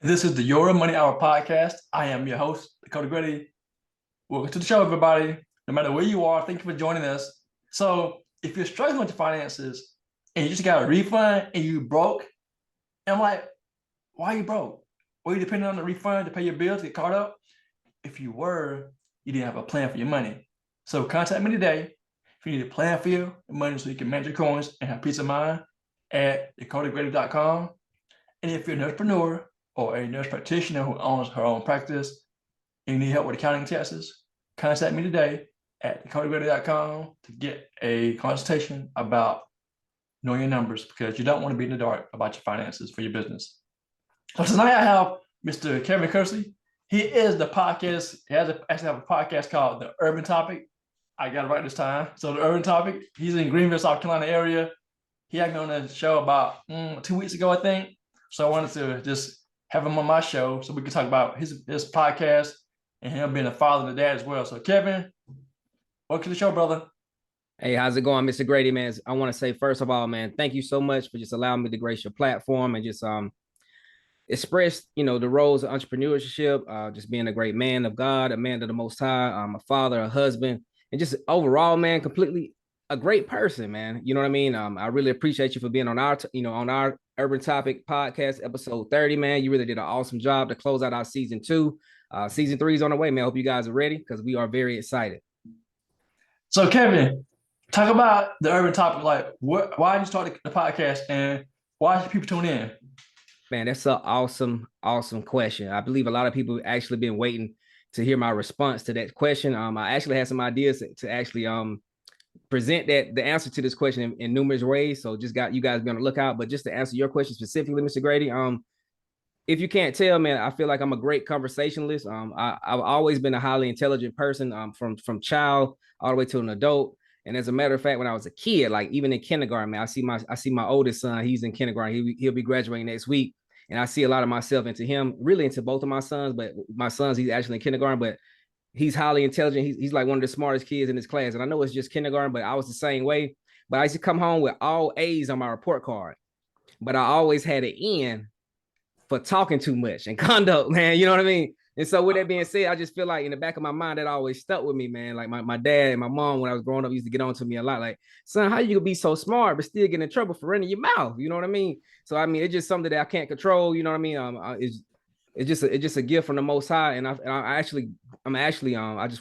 This is the Your Money Hour podcast. I am your host, Dakota Gritty. Welcome to the show, everybody. No matter where you are, thank you for joining us. So, if you're struggling with your finances and you just got a refund and you broke, and I'm like, why are you broke? Were you depending on the refund to pay your bills, get caught up? If you were, you didn't have a plan for your money. So, contact me today if you need a plan for your money so you can manage your coins and have peace of mind at dakotagritty.com. And if you're an entrepreneur or a nurse practitioner who owns her own practice and you need help with accounting taxes, contact me today at dakotagritty.com to get a consultation about knowing your numbers because you don't want to be in the dark about your finances for your business. So tonight I have Mr. Kevin Kersey. He is the podcast. He actually have a podcast called The Erban Topic. I got it right this time. So The Erban Topic, he's in Greenville, South Carolina area. He had me on the show about 2 weeks ago, I think. So I wanted to just have him on my show so we could talk about his podcast and him being a father and a dad as well. So Kevin, welcome to the show, brother. Hey, how's it going, Mr. Grady, man? I want to say, first of all, man, thank you so much for just allowing me to grace your platform and just express, the roles of entrepreneurship, just being a great man of God, a man of the Most High, a father, a husband, and just overall, man, completely a great person, man. You know what I mean? I really appreciate you for being on our Erban Topic podcast, episode 30, man. You really did an awesome job to close out our season 2. Season 3 is on the way, man. I hope you guys are ready because we are very excited. So Kevin, talk about the Erban Topic. Like, why did you start the podcast and why should people tune in? Man, that's an awesome question. I believe a lot of people actually been waiting to hear my response to that question. I actually had some ideas to actually present the answer to this question in numerous ways. So just got you guys be on the lookout. But just to answer your question specifically, Mr. Grady, if you can't tell, man, I feel like I'm a great conversationalist. I've always been a highly intelligent person, from child all the way to an adult. And as a matter of fact, when I was a kid, like even in kindergarten, man, I see my oldest son. He's in kindergarten. He'll be graduating next week, and I see a lot of myself into him, really into both of my sons. But my sons, he's actually in kindergarten, but he's highly intelligent. He's like one of the smartest kids in his class. And I know it's just kindergarten, but I was the same way. But I used to come home with all A's on my report card, but I always had an N for talking too much and conduct, man. You know what I mean? And so with that being said, I just feel like in the back of my mind, that always stuck with me, man. Like my dad and my mom, when I was growing up, used to get on to me a lot. Like, son, how you could be so smart, but still get in trouble for running your mouth? You know what I mean? So, I mean, it's just something that I can't control. You know what I mean? It's just a gift from the Most High. And I just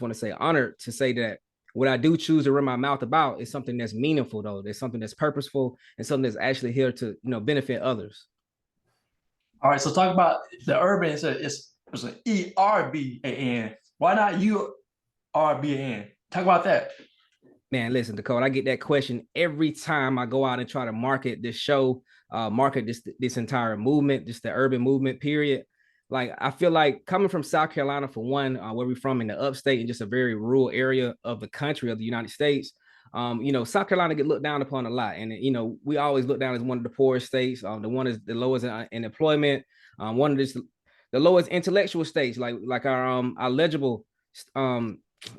want to say honored to say that what I do choose to run my mouth about is something that's meaningful, though. There's something that's purposeful and something that's actually here to, benefit others. All right, so talk about the Erban. It's an ERBAN. Why not URBAN? Talk about that. Man, listen, Dakota, I get that question every time I go out and try to market this show, market this entire movement, just the urban movement, period. Like, I feel like coming from South Carolina, for one, where we're from in the upstate and just a very rural area of the country of the United States, South Carolina get looked down upon a lot. And, we always look down as one of the poorest states. The one is the lowest in employment, one of the lowest intellectual states, like our legible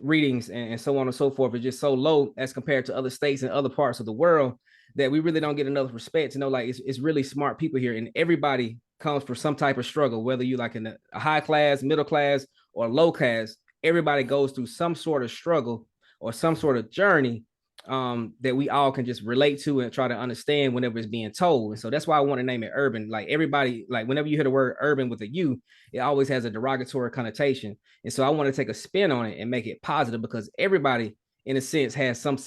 readings and so on and so forth, is just so low as compared to other states and other parts of the world that we really don't get enough respect to know, like, it's really smart people here, and everybody comes from some type of struggle, whether you like in a high class, middle class, or low class. Everybody goes through some sort of struggle or some sort of journey that we all can just relate to and try to understand whenever it's being told. And so that's why I want to name it urban. Like, everybody, like, whenever you hear the word urban with a U, it always has a derogatory connotation. And so I want to take a spin on it and make it positive, because everybody, in a sense, has some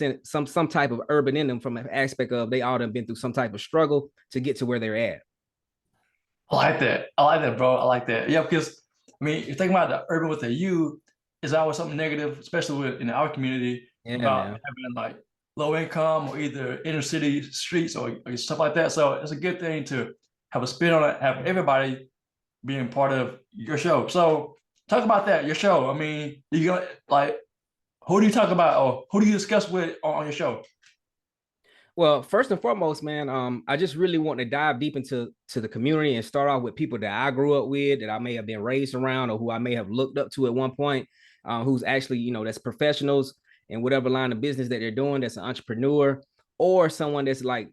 type of urban in them, from an aspect of they all have been through some type of struggle to get to where they're at. I like that, bro. I like that. Yeah, because I mean, if you think about the urban with a U, it's always something negative, especially in our community, about having like low income or either inner city streets or stuff like that. So it's a good thing to have a spin on it, have everybody being part of your show. So talk about that, your show. I mean, who do you talk about or who do you discuss with on your show? Well, first and foremost, man, I just really want to dive deep into the community and start off with people that I grew up with, that I may have been raised around, or who I may have looked up to at one point, who's actually, that's professionals in whatever line of business that they're doing, that's an entrepreneur, or someone that's like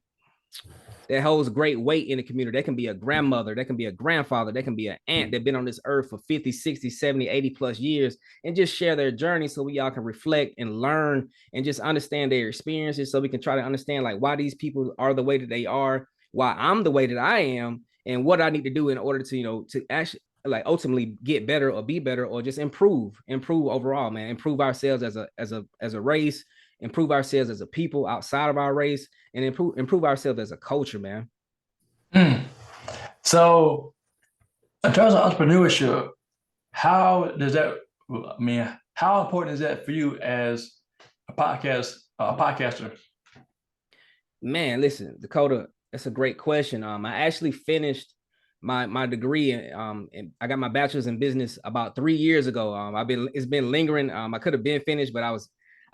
that holds great weight in the community. That can be a grandmother, that can be a grandfather, that can be an aunt that been on this earth for 50, 60, 70, 80 plus years, and just share their journey so we all can reflect and learn and just understand their experiences, so we can try to understand like why these people are the way that they are, why I'm the way that I am, and what I need to do in order to, to actually like ultimately get better or be better or just improve overall, man. Improve ourselves as a race, improve ourselves as a people outside of our race, and improve ourselves as a culture, man. So, in terms of entrepreneurship, how does that? I mean, how important is that for you as a podcaster? Man, listen, Dakota, that's a great question. I actually finished my degree, and I got my bachelor's in business about 3 years ago. It's been lingering. I could have been finished, but I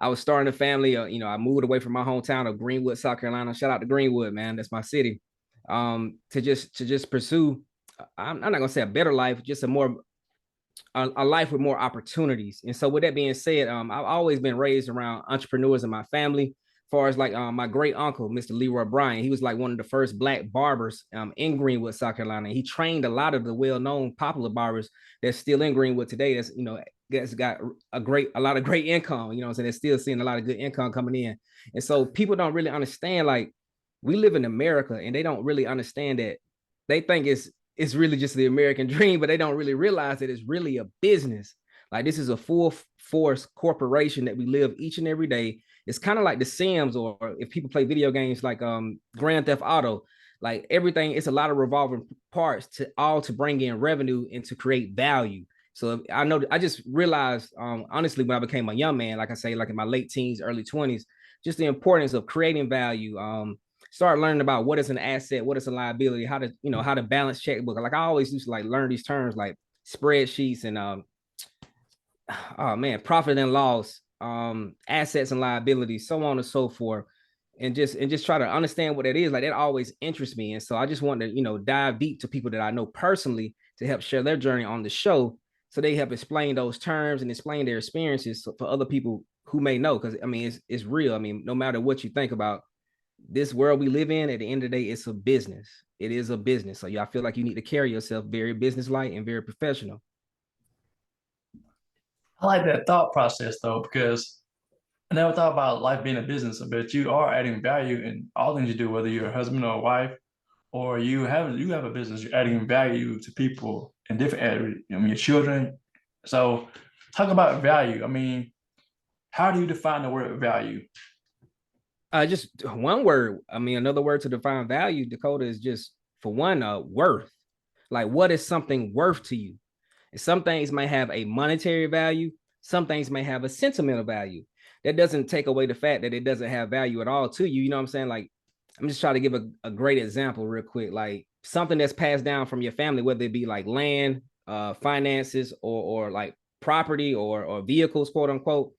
was starting a family. I moved away from my hometown of Greenwood, South Carolina. Shout out to Greenwood, man. That's my city. To just pursue. I'm not gonna say a better life, just a life with more opportunities. And so with that being said, I've always been raised around entrepreneurs in my family. As far as like my great uncle, Mr. Leroy Bryan, he was like one of the first black barbers in Greenwood, South Carolina. He trained a lot of the well-known popular barbers that's still in Greenwood today. That's got a lot of great income, so they're still seeing a lot of good income coming in. And so people don't really understand, like, we live in America, and they don't really understand that. They think it's really just the American dream, but they don't really realize that it's really a business. Like, this is a full force corporation that we live each and every day. It's kind of like The Sims, or if people play video games like Grand Theft Auto, like everything, it's a lot of revolving parts to bring in revenue and to create value. So I know, I just realized, honestly, when I became a young man, like I say, like in my late teens, early 20s, just the importance of creating value. Start learning about what is an asset, what is a liability, how to balance checkbook. Like, I always used to like learn these terms like spreadsheets and oh man, profit and loss, assets and liabilities, so on and so forth. And just try to understand what that is. Like, that always interests me. And so I just want to, dive deep to people that I know personally to help share their journey on the show, so they help explain those terms and explain their experiences for other people who may know. Because I mean, it's real. I mean, no matter what you think about this world we live in, at the end of the day, it's a business. It is a business. So I feel like you need to carry yourself very business-like and very professional. I like that thought process though, because I never thought about life being a business, but you are adding value in all things you do, whether you're a husband or a wife, or you have a business, you're adding value to people in different areas. I mean, your children. So talk about value. I mean, how do you define the word value? Just one word. I mean, another word to define value, Dakota, is just, for one, worth. Like, what is something worth to you? And some things may have a monetary value. Some things may have a sentimental value. That doesn't take away the fact that it doesn't have value at all to you. You know what I'm saying? Like, I'm just trying to give a great example real quick. Like, something that's passed down from your family, whether it be like land, finances, or like property, or vehicles, quote unquote.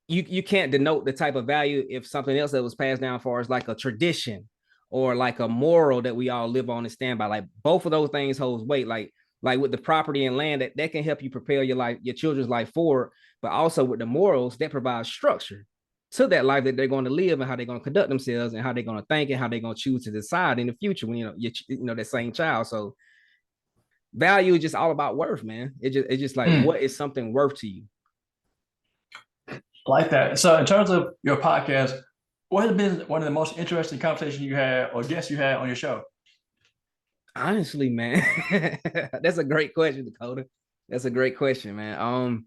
You can't denote the type of value if something else that was passed down, as far as like a tradition or like a moral that we all live on and stand by. Like, both of those things holds weight. Like with the property and land, that can help you propel your life, your children's life forward. But also with the morals, that provides structure to that life that they're going to live, and how they're going to conduct themselves, and how they're going to think, and how they're going to choose to decide in the future when that same child. So value is just all about worth, man. It's just like, what is something worth to you? Like that. So in terms of your podcast, what has been one of the most interesting conversations you had or guests you had on your show? Honestly, man, that's a great question, Dakota. That's a great question, man.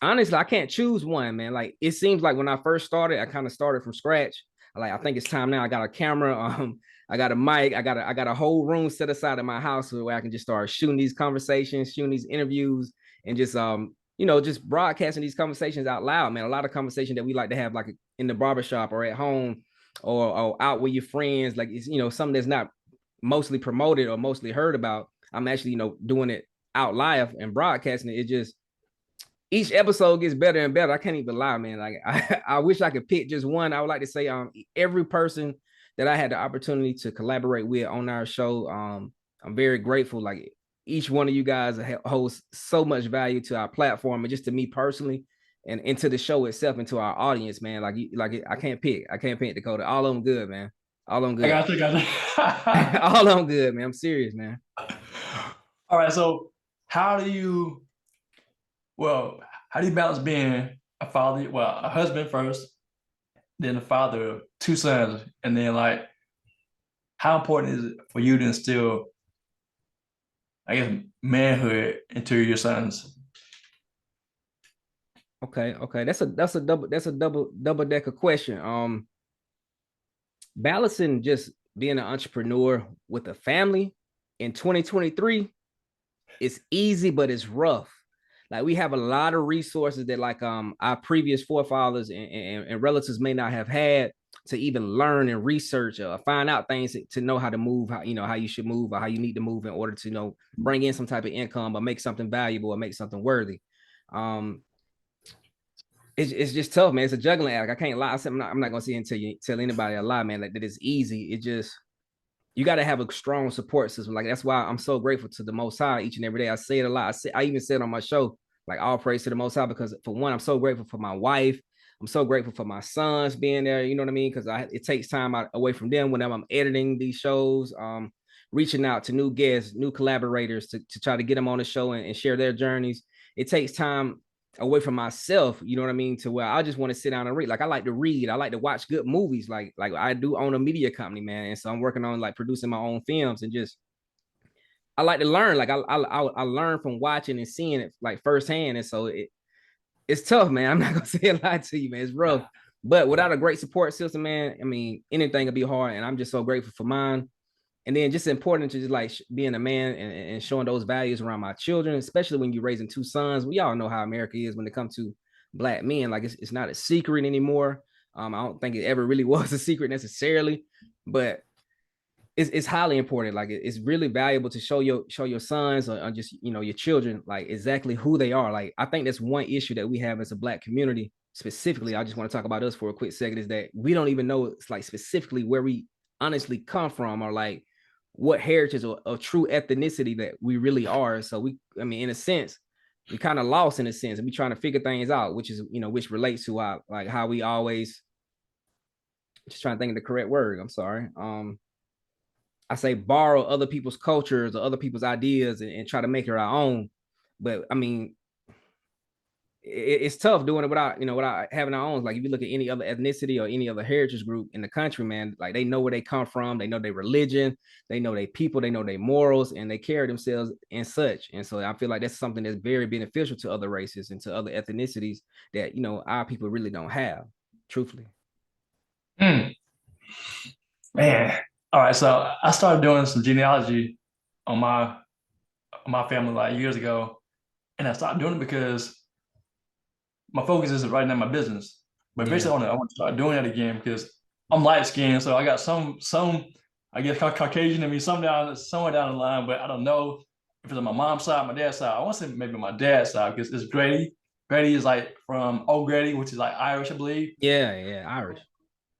Honestly, I can't choose one, man. Like, it seems like when I first started, I kind of started from scratch. Like, I think it's time now. I got a camera, I got a mic, I got a whole room set aside in my house where I can just start shooting these conversations, shooting these interviews, and just broadcasting these conversations out loud, man. A lot of conversation that we like to have, like in the barbershop or at home, or out with your friends. Like, it's, something that's not mostly promoted or mostly heard about. I'm actually, doing it out live and broadcasting it. It just, each episode gets better and better. I can't even lie, man. Like, I wish I could pick just one. I would like to say, every person that I had the opportunity to collaborate with on our show, I'm very grateful. Like, each one of you guys holds so much value to our platform, and just to me personally, and to the show itself, and to our audience, man. I can't pick, Dakota. All of them good, man. All on I good. got you, got you. All on good, man. I'm serious, man. All right. So how do you, well, how do you balance being a father, well, a husband first, then a father of two sons, and then like, how important is it for you to instill, I guess, manhood into your sons? Okay, okay. That's a double decker question. Balancing just being an entrepreneur with a family in 2023 is easy, but it's rough. Like we have a lot of resources that like our previous forefathers and relatives may not have had to even learn and research or find out things to know how to move, how how you should move or how you need to move in order to bring in some type of income or make something valuable or make something worthy. Um, it's just tough, man. It's a juggling act. I can't lie. I'm not gonna sit and tell anybody a lie, man. Like that it's easy. It just you got to have a strong support system. Like that's why I'm so grateful to the Most High each and every day. I say it a lot. I even said on my show, like all praise to the Most High, because for one, I'm so grateful for my wife. I'm so grateful for my sons being there. You know what I mean? Because it takes time away from them whenever I'm editing these shows. Reaching out to new guests, new collaborators to try to get them on the show and share their journeys. It takes time away from myself, you know what I mean, to where I just want to sit down and read. Like I like to read, I like to watch good movies. Like I do own a media company, man, and so I'm working on like producing my own films and just I like to learn. Like I learn from watching and seeing it like firsthand, and so it's tough, man. I'm not gonna say a lot to you, man. It's rough, but without a great support system, man, I mean anything will be hard, and I'm just so grateful for mine. And then just important to just like being a man and showing those values around my children, especially when you're raising two sons. We all know how America is when it comes to black men. Like it's not a secret anymore. I don't think it ever really was a secret necessarily, but it's highly important. Like it's really valuable to show your sons or just your children like exactly who they are. Like I think that's one issue that we have as a black community specifically. I just want to talk about us for a quick second. Is that we don't even know it's like specifically where we honestly come from or like what heritage or true ethnicity that we really are. So I mean, in a sense, we kind of lost in a sense, and we trying to figure things out, which is which relates to our like how we always just trying to think of the correct word. I'm sorry. I say borrow other people's cultures or other people's ideas and try to make it our own. But I mean, it's tough doing it without having our own. Like if you look at any other ethnicity or any other heritage group in the country, man, like they know where they come from, they know their religion, they know their people, they know their morals, and they carry themselves and such. And so I feel like that's something that's very beneficial to other races and to other ethnicities that our people really don't have, truthfully. Mm, man. All right. So I started doing some genealogy on my family like years ago, and I stopped doing it because my focus is right now my business. But Yeah. eventually, I want to start doing that again because I'm light skinned, so I got some I guess Caucasian in me, somewhere down the line, but I don't know if it's on my mom's side, my dad's side. I want to say maybe my dad's side because it's Grady. Grady is like from O'Grady, which is like Irish, I believe. Yeah, yeah, Irish.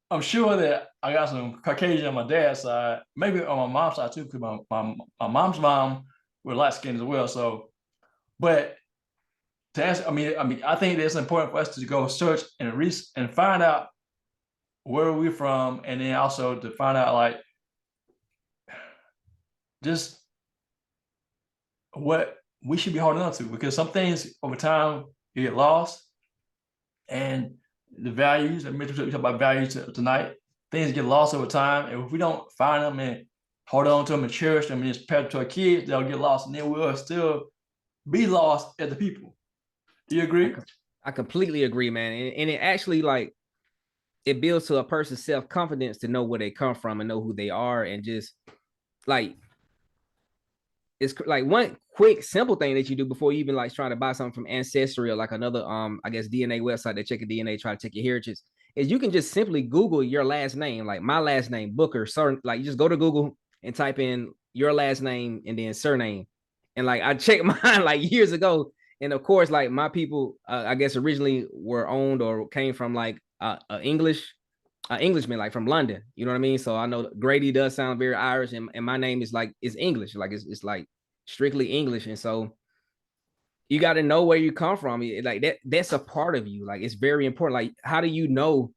I'm sure that I got some Caucasian on my dad's side, maybe on my mom's side too, because my mom's mom was light skinned as well. So, but to answer, I think it's important for us to go search and find out where we're from, and then also to find out like just what we should be holding on to, because some things over time get lost, and the values. And we talk about values tonight. Things get lost over time, and if we don't find them and hold on to them and cherish them and just pass to our kids, they'll get lost, and then we'll still be lost as the people. Do you agree? I completely agree, man. And it actually like it builds to a person's self-confidence to know where they come from and know who they are, and just like it's like one quick simple thing that you do before you even like trying to buy something from Ancestry or like another I guess DNA website that check your DNA, try to check your heritage, is you can just simply Google your last name, like my last name, Booker, like you just go to Google and type in your last name and then surname. And like I checked mine like years ago. And of course, like my people, I guess originally were owned or came from like Englishman, like from London. You know what I mean? So I know Grady does sound very Irish, and my name is English. Like it's like strictly English. And so you got to know where you come from. Like that's a part of you. Like it's very important. Like how do you know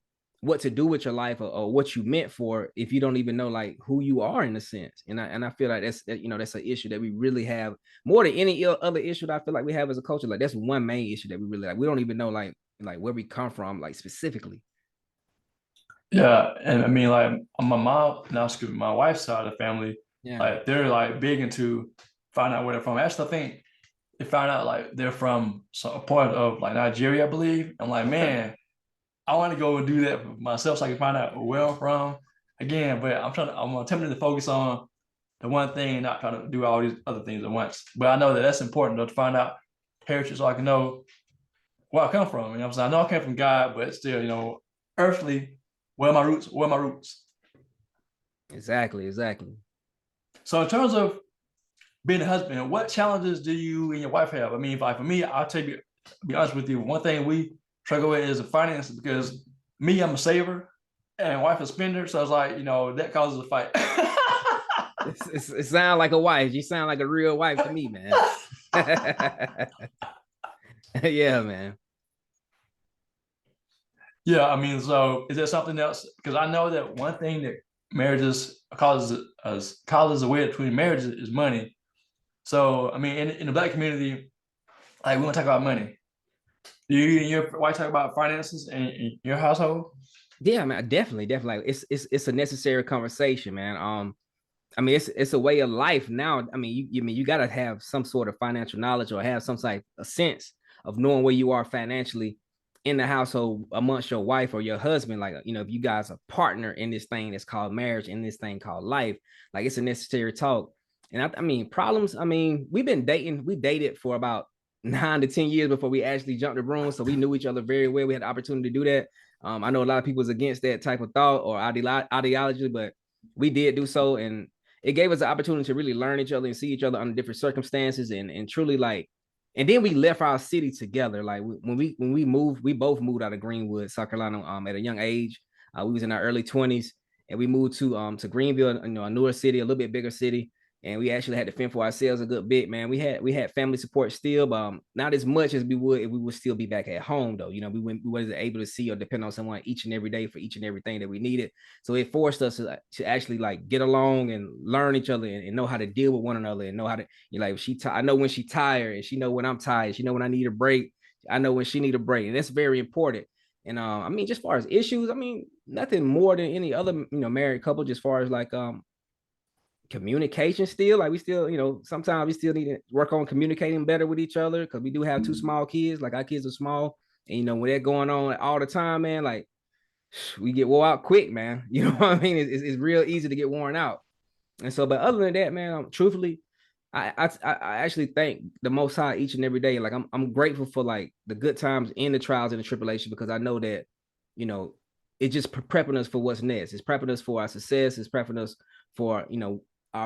what to do with your life, or what you meant for, if you don't even know like who you are in a sense. And I feel like that's an issue that we really have more than any other issue that I feel like we have as a culture. Like that's one main issue that we really like. We don't even know like where we come from, like specifically. Yeah, and I mean, like my mom, now excuse me, my wife's side of the family, Yeah. like they're like big into finding out where they're from. Actually, I think they found out like they're from a part of like Nigeria, I believe. I'm like, Okay. man, I want to go and do that for myself so I can find out where I'm from again. But I'm attempting to focus on the one thing, not trying to do all these other things at once. But I know that that's important though, to find out heritage so I can know where I come from. You know what I'm saying? I know I came from God, but still, earthly, where are my roots? Where are my roots? Exactly. Exactly. So in terms of being a husband, what challenges do you and your wife have? I mean, for me, I'll tell you, be honest with you, one thing we struggle with is the finances because me, I'm a saver and wife a spender. So it's like, that causes a fight. It sounds like a wife. You sound like a real wife to me, man. Yeah, man. Yeah, I mean, so is there something else? Because I know that one thing that marriages causes a wedge between marriages is money. So I mean, in the Black community, like we want to talk about money. Do you and your wife talk about finances in your household? Yeah, man. Definitely. Like, it's a necessary conversation, man. I mean, it's a way of life now. I mean, you gotta have some sort of financial knowledge, or have some type a sense of knowing where you are financially in the household amongst your wife or your husband. Like, if you guys are partner in this thing that's called marriage, in this thing called life, like it's a necessary talk. And I mean, problems. I mean, we dated for about 9 to 10 years before we actually jumped the broom, so we knew each other very well. We had the opportunity to do that. I know a lot of people was against that type of thought or ideology, but we did do so, and it gave us the opportunity to really learn each other and see each other under different circumstances, and truly like. And then we left our city together. Like when we moved, we both moved out of Greenwood, South Carolina, at a young age. We was in our early 20s, and we moved to Greenville, a newer city, a little bit bigger city, and we actually had to fend for ourselves a good bit, man. We had family support still, but not as much as we would if we would still be back at home, though. We wasn't able to see or depend on someone each and every day for each and everything that we needed. So it forced us to actually like get along and learn each other, and know how to deal with one another, and know how to, like, I know when she's tired, and she know when I'm tired. She know when I need a break. I know when she need a break, and that's very important. And I mean, just as far as issues, I mean, nothing more than any other married couple. Just as far as like communication, still like we still, sometimes we still need to work on communicating better with each other, because we do have two small kids. Like, our kids are small, and when they're going on all the time, man, like we get wore out quick, man. You know what I mean? It's real easy to get worn out. And so, but other than that, man, truthfully, I actually thank the Most High each and every day. Like, I'm grateful for like the good times and the trials and the tribulations, because I know that, you know it's just prepping us for what's next. It's prepping us for our success. It's prepping us for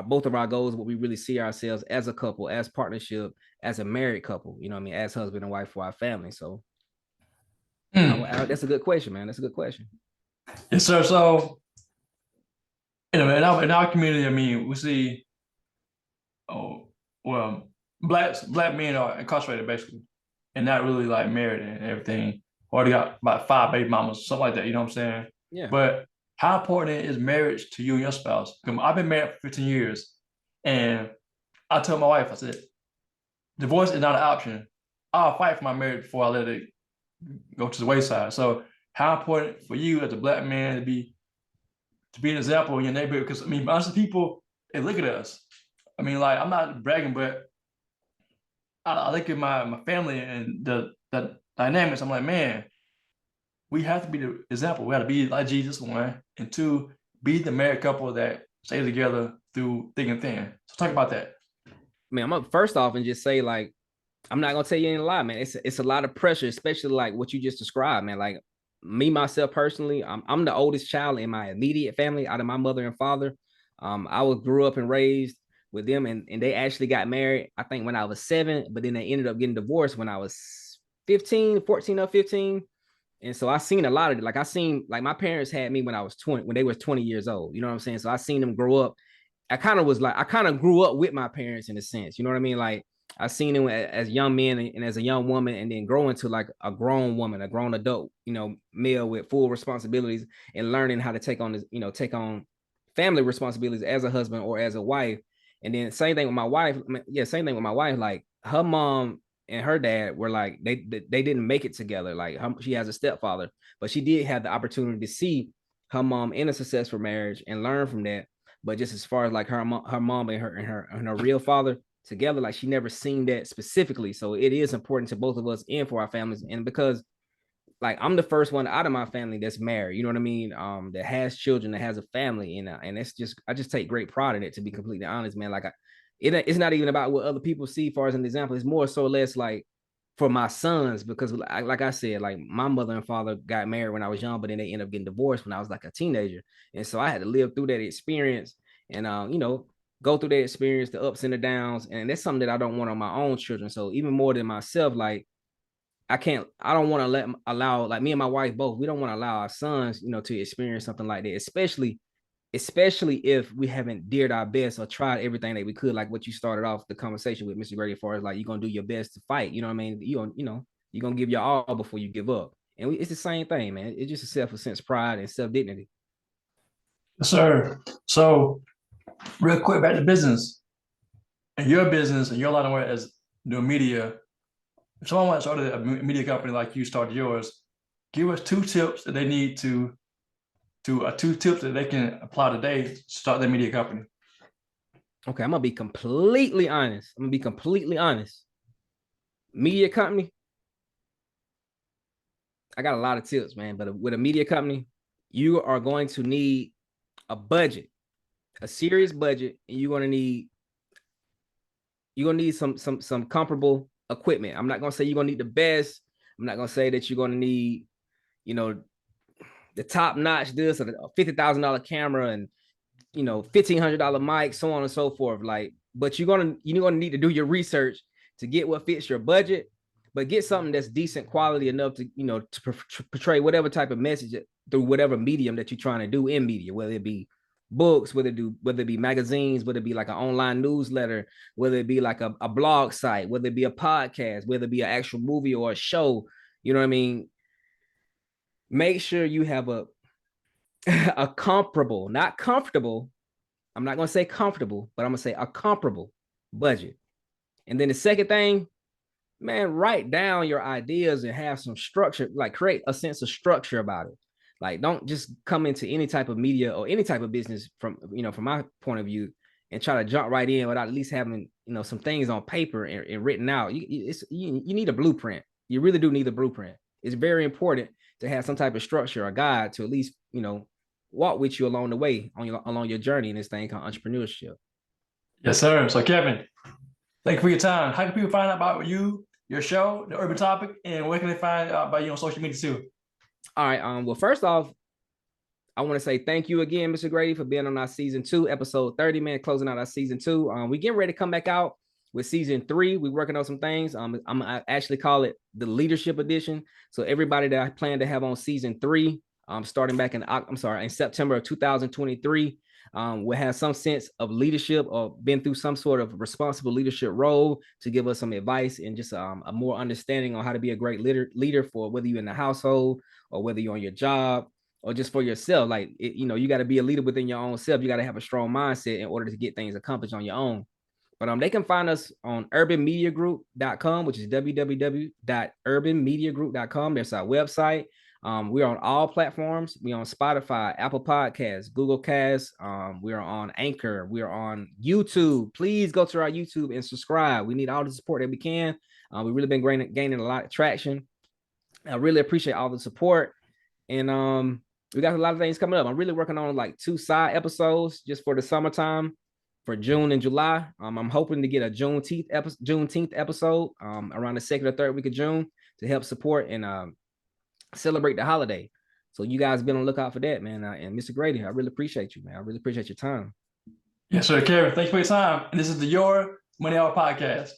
both of our goals, what we really see ourselves as a couple, as partnership, as a married couple. You know what I mean? As husband and wife for our family. So that's a good question, man. That's a good question. Yes, sir. So, in our community, I mean, we see, oh, well, black men are incarcerated basically, and not really like married and everything. Or they got about 5 baby mamas, something like that. You know what I'm saying? Yeah. But how important is marriage to you and your spouse? Because I've been married for 15 years, and I told my wife, I said, divorce is not an option. I'll fight for my marriage before I let it go to the wayside. So, how important for you as a black man to be an example in your neighborhood? Because I mean, honestly, people, they look at us. I mean, like, I'm not bragging, but I look at my family and the dynamics. I'm like, man, we have to be the example. We have to be like Jesus, one, and two, be the married couple that stay together through thick and thin. So talk about that. Man, I'm gonna first off and just say, like, I'm not gonna tell you any lie, man. It's a lot of pressure, especially like what you just described, man. Like, me myself personally, I'm the oldest child in my immediate family out of my mother and father. I was grew up and raised with them, and they actually got married, I think, when I was 7, but then they ended up getting divorced when I was 15, 14 or 15. And so I seen a lot of it. Like, I seen, like, my parents had me when I was 20, when they were 20 years old. You know what I'm saying? So I seen them grow up. I kind of grew up with my parents in a sense. You know what I mean? Like, I've seen it as young men and as a young woman, and then grow into like a grown woman, a grown adult, male with full responsibilities and learning how to take on this, take on family responsibilities as a husband or as a wife. And then same thing with my wife. Same thing with my wife. Like her mom and her dad were like they didn't make it together. Like she has a stepfather, but she did have the opportunity to see her mom in a successful marriage and learn from that. But just as far as like her mom and her real father together, like she never seen that specifically. So it is important to both of us and for our families. And because like I'm the first one out of my family that's married, you know what I mean? That has children, that has a family, and it's just I just take great pride in it, to be completely honest, man. Like it's not even about what other people see far as an example. It's more so less like for my sons, because like I said, like my mother and father got married when I was young, but then they ended up getting divorced when I was like a teenager. And so I had to live through that experience and go through that experience, the ups and the downs. And that's something that I don't want on my own children. So even more than myself, like I don't want to allow, like me and my wife both, we don't want to allow our sons, to experience something like that, especially if we haven't dared our best or tried everything that we could, like what you started off the conversation with, Mr. Grady, as far as like you're gonna do your best to fight, you know what I mean? You're gonna give your all before you give up. And it's the same thing, man. It's just a sense of pride and self-dignity. Yes, sir. So real quick, back to business. In your business and your line of work as doing media, if someone wants to start a media company like you started yours, give us 2 tips that they need to 2 tips that they can apply today to start their media company. Okay, I'm gonna be completely honest. Media company, I got a lot of tips, man. But with a media company, you are going to need a budget, a serious budget, and you're gonna need some comparable equipment. I'm not gonna say you're gonna need the best. I'm not gonna say that you're gonna need, the top notch this or a $50,000 camera and $1,500 mic, so on and so forth. Like, but you're gonna need to do your research to get what fits your budget, but get something that's decent quality enough to portray whatever type of message through whatever medium that you're trying to do in media, whether it be books, whether it be magazines, whether it be like an online newsletter, whether it be like a blog site, whether it be a podcast, whether it be an actual movie or a show. You know what I mean? Make sure you have a comparable, not comfortable. I'm not going to say comfortable, but I'm going to say a comparable budget. And then the second thing, man, write down your ideas and have some structure, like create a sense of structure about it. Like, don't just come into any type of media or any type of business from my point of view and try to jump right in without at least having, some things on paper and written out. You need a blueprint. You really do need a blueprint. It's very important to have some type of structure or guide to at least, walk with you along the way along your journey in this thing called entrepreneurship. Yes, sir. So Kevin, thank you for your time. How can people find out about you, your show, the Erban Topic, and where can they find out about you on social media too? All right. Well, first off, I want to say thank you again, Mr. Grady, for being on our season 2, episode 30, man, closing out our season 2. We getting ready to come back out with season 3. We're working on some things. I actually call it the leadership edition. So everybody that I plan to have on season 3, starting back in September of 2023, will have some sense of leadership or been through some sort of responsible leadership role to give us some advice and just a more understanding on how to be a great leader for whether you're in the household or whether you're on your job or just for yourself. Like, you got to be a leader within your own self. You got to have a strong mindset in order to get things accomplished on your own. But they can find us on urbanmediagroup.com, which is www.urbanmediagroup.com. That's our website. We're on all platforms. We're on Spotify, Apple Podcasts, Google Casts. We're on Anchor. We're on YouTube. Please go to our YouTube and subscribe. We need all the support that we can. We've really been gaining a lot of traction. I really appreciate all the support. And we got a lot of things coming up. I'm really working on like 2 side episodes just for the summertime for June and July. I'm hoping to get a Juneteenth episode around the 2nd or 3rd week of June to help support and celebrate the holiday. So you guys be on the lookout for that, man. And Mr. Grady, I really appreciate you, man. I really appreciate your time. Yes, sir, Kevin. Thanks for your time. And this is the Your Money Hour Podcast.